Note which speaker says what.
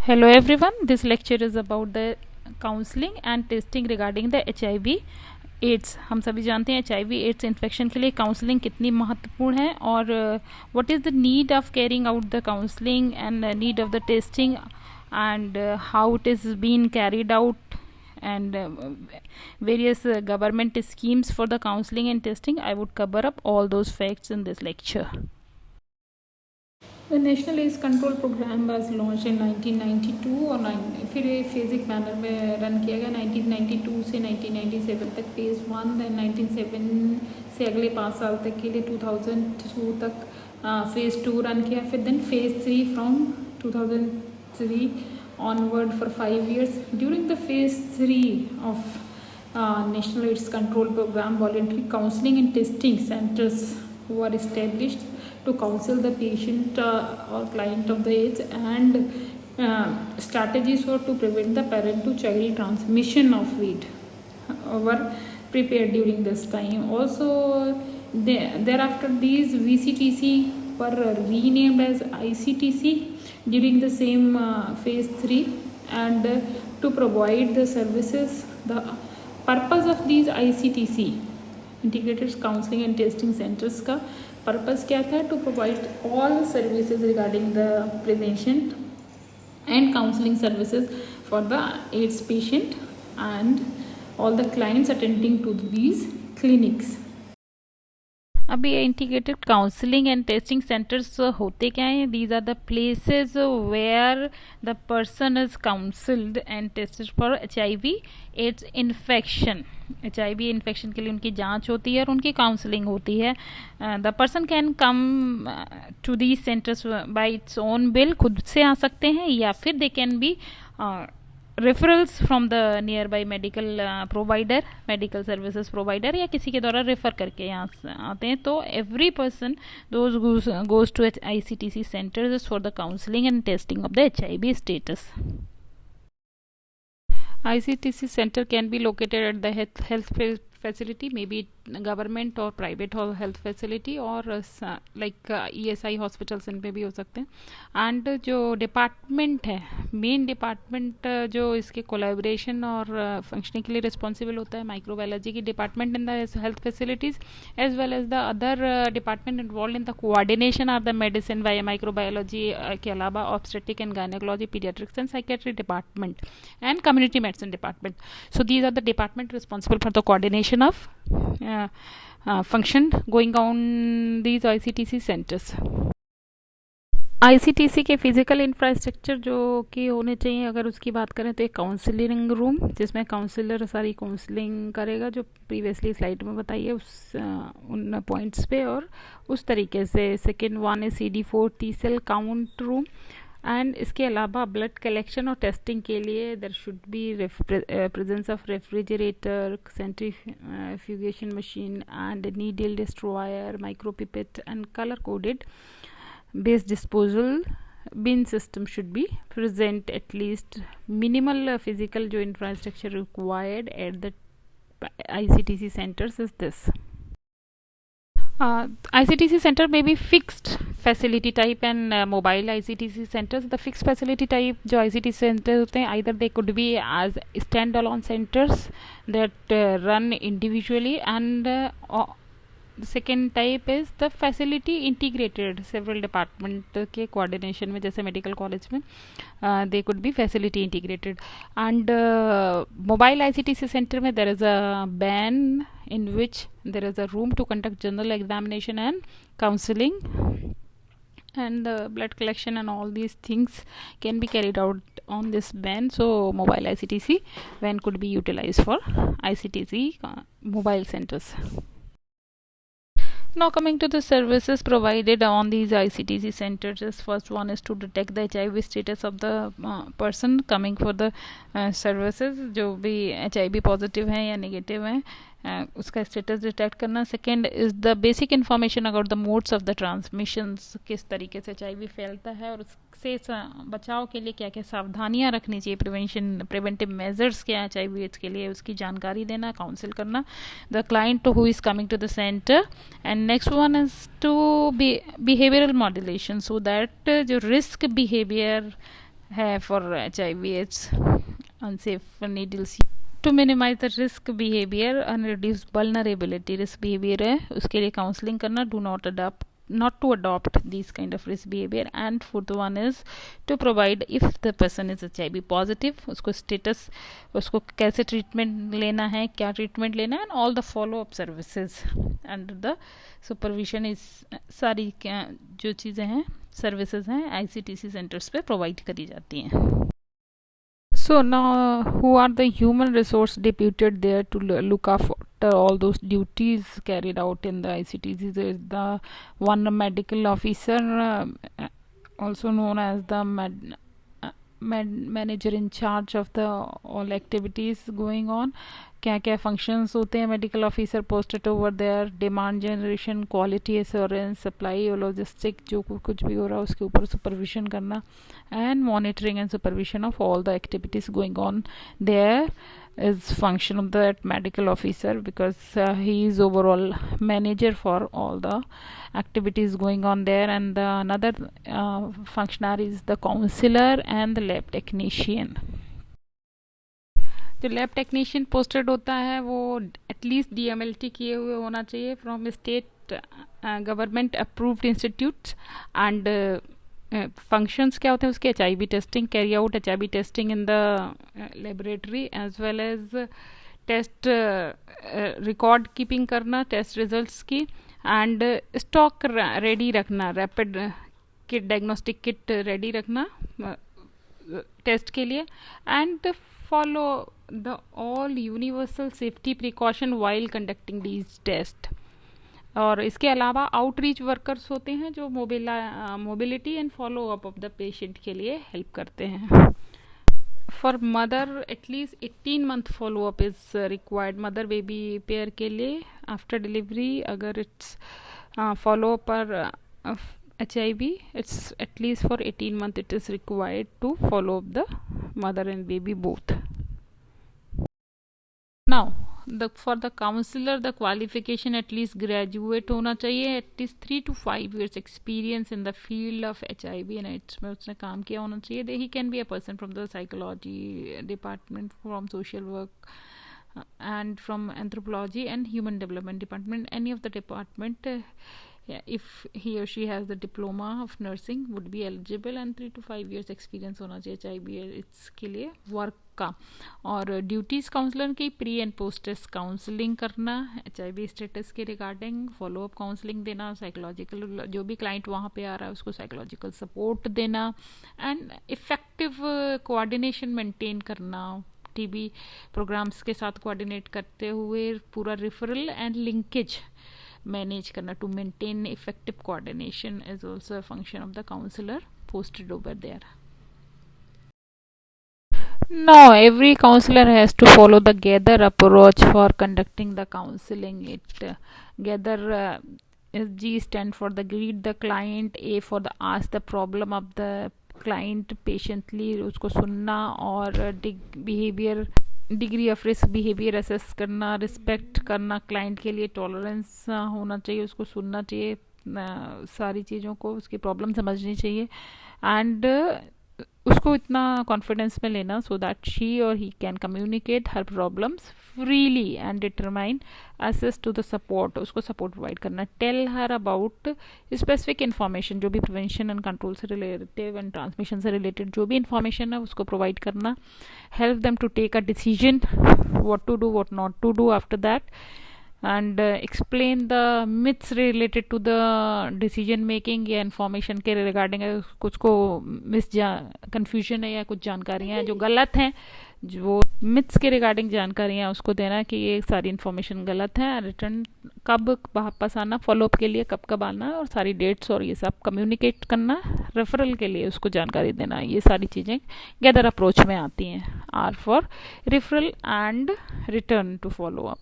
Speaker 1: Hello everyone, this lecture is about the counseling and testing regarding the HIV AIDS. हम सभी जानते हैं HIV AIDS infection के लिए काउंसलिंग कितनी महत्वपूर्ण है और what is the need of carrying out the counselling and need of the testing and how it is being carried out and various government schemes for the counseling and testing. I would cover up all those facts in this lecture. The National AIDS Control Program was launched in 1992 और फिर phasic manner में run किया गया 1992 से 1997 तक phase 1, then 1997 से अगले 5 साल तक के लिए 2002 तक फेज़ 2 रन किया, फिर then phase 3 from 2003 onward for 5 years. During the phase 3 of National AIDS Control Program, voluntary counseling and testing centers were established to counsel the patient or client of the AIDS, and strategies for to prevent the parent to child transmission of AIDS were prepared during this time. Also, thereafter these VCTC were renamed as ICTC during the same phase 3, and to provide the services. The purpose of these ICTC integrated counseling and testing centers का purpose क्या था? To provide all services regarding the prevention and counselling services for the AIDS patient and all the clients attending to these clinics. अभी integrated counselling and testing centres होते क्या हैं? These are the places where the person is counselled and tested for HIV AIDS infection. HIV infection के लिए उनकी जांच होती है और उनकी काउंसलिंग होती है. The person can come to these centres by its own will, खुद से आ सकते हैं, या फिर they can be referrals from the nearby medical provider, medical services provider, या किसी के द्वारा रेफर करके यहाँ आते हैं. तो every person those goes to ICTC centres for the counselling and testing of the HIV status. ICTC center can be located at the health facility, maybe government और प्राइवेट हेल्थ फैसिलिटी, और like ESI hospitals in पे भी हो सकते हैं. And जो department है, main department जो इसके कोलैबोरेशन और फंक्शनिंग के लिए रिस्पॉन्सिबल होता है, माइक्रोबायोलॉजी की department in the health facilities as well as the other department involve in the coordination are the medicine why microbiology के अलावा obstetric and gynaecology, paediatrics and psychiatry department and community medicine department. So these are the department responsible for the coordination of function going on these ICTC centers. ICTC के physical infrastructure जो कि होने चाहिए, अगर उसकी बात करें तो एक काउंसलिंग रूम जिसमें काउंसलर सारी काउंसलिंग करेगा, जो प्रीवियसली स्लाइड में बताइए उस उन पॉइंट्स पे, और उस तरीके से. सेकेंड वन है CD4 T cell count room, and इसके अलावा ब्लड कलेक्शन और टेस्टिंग के लिए there should be presence of refrigerator, centrifugation machine and needle destroyer, micropipette and colour coded based disposal bin system should be present. At least minimal physical जो infrastructure required at the ICTC centers is this. ICTC center may be fixed facility type and mobile ICTC centers. The fixed facility type जो ICTC centers होते हैं, either they could be as standalone centers that run individually, and the second type is the facility integrated, several department के coordination में, जैसे medical college में they could be facility integrated. And mobile ICTC center में there is a ban in which there is a room to conduct general examination and counseling, and the blood collection and all these things can be carried out on this van. So mobile ICTC van could be utilized for ICTC mobile centers. Now coming to the services provided on these ICTC centers, first one is to detect the HIV status of the person coming for the services. जो भी HIV positive हैं या negative हैं, उसका status detect करना. Second is the basic information about the modes of the transmissions, किस तरीके से HIV फैलता है और उससे बचाव के लिए क्या क्या सावधानियां रखनी चाहिए, प्रिवेंटिव मेजर्स क्या है HIV एड्स के लिए, उसकी जानकारी देना, काउंसिल करना the client who is coming to the centre. And next one is to behavioural modulation, so that जो रिस्क बिहेवियर है for HIV/AIDS unsafe needles to minimize the risk behavior and reduce vulnerability. Risk behavior है उसके लिए counselling करना, do not to adopt these kind of risk behavior. And fourth one is to provide, if the person is HIV positive, उसको status, उसको कैसे treatment लेना है, क्या treatment लेना है, and all the follow up services under the supervision is सारी जो चीज़ें हैं services हैं ICTC centers पे provide करी जाती हैं. So now, who are the human resource deputed there to look after all those duties carried out in the ICTC? There is the one medical officer, also known as the manager in charge of the all activities going on. क्या क्या functions होते हैं medical officer posted over there, demand generation, quality assurance, supply और logistic, जो कुछ भी हो रहा है उसके ऊपर सुपरविजन करना, and monitoring and supervision of all the activities going on their is function of that medical officer, because he is overall manager for all the activities going on there. And the another functionary is the counselor and the lab technician. जो lab technician posted होता है वो at least DMLT किए हुए होना चाहिए from state government approved institutes. And functions क्या होते हैं उसके, HIV testing, carry out HIV testing in the laboratory, as well as test record keeping करना टेस्ट रिजल्ट्स की, एंड स्टॉक रेडी रखना, rapid kit, diagnostic kit ready रखना test के लिए, and follow the all universal safety precaution while conducting these test. और इसके अलावा outreach workers होते हैं जो mobility and follow up of the patient के लिए हेल्प करते हैं. For mother at least 18 month follow up is required. Mother baby pair के लिए आफ्टर डिलीवरी अगर इट्स फॉलो अप पर HIV, it's at least for 18 months it is required to follow up the mother and baby both. Now for the counselor, the qualification at least graduate होना चाहिए, at least 3 to 5 years experience in the field of HIV and AIDS में उसने काम किया होना चाहिए. He can be a person from the psychology department, from social work, and from anthropology and human development department, any of the department. If he or she has the diploma of nursing would be eligible, and 3 to 5 years experience होना चाहिए HIV इसके लिए work का. और duties counsellor की pre and post test counselling करना, HIV status के regarding follow up counselling देना, साइकोलॉजिकल जो भी क्लाइंट वहाँ पे आ रहा है उसको साइकोलॉजिकल सपोर्ट देना, एंड इफ़ेक्टिव कोऑर्डिनेशन मेंटेन करना, TB प्रोग्राम्स के साथ कोऑर्डिनेट करते हुए पूरा रेफरल एंड लिंकेज मैनेज करना. To maintain effective coordination is also a function of the counsellor posted over there. Now every counselor has to follow the gather approach for conducting the counseling. It gather G stand for the greet the client, A for the ask the problem of the client patiently, उसको सुनना, और behavior degree of risk behaviour assess करना, respect करना client के लिए, tolerance होना चाहिए, उसको सुनना चाहिए, सारी चीज़ों को उसकी प्रॉब्लम समझनी चाहिए, एंड उसको इतना कॉन्फिडेंस में लेना सो दैट शी और he can communicate her problems freely and determine assess to the support. उसको सपोर्ट प्रोवाइड करना. Tell her about specific information, जो भी प्रिवेंशन एंड कंट्रोल से रिलेटेड एंड ट्रांसमिशन से रिलेटेड जो भी इन्फॉर्मेशन है उसको प्रोवाइड करना. Help them to take a decision what to do what not to do after that, and explain the myths related to the decision making या information के regarding कुछ को कन्फ्यूजन है या कुछ जानकारियाँ हैं जो गलत हैं, जो मिथ्स के रिगार्डिंग जानकारियाँ उसको देना कि ये सारी इन्फॉर्मेशन गलत है, रिटर्न कब वापस आना, फॉलोअप के लिए कब कब आना, और सारी डेट्स और ये सब कम्युनिकेट करना, रेफरल के लिए उसको जानकारी देना. ये सारी चीज़ें गैदर अप्रोच में आती हैं. Are for referral and return to follow up.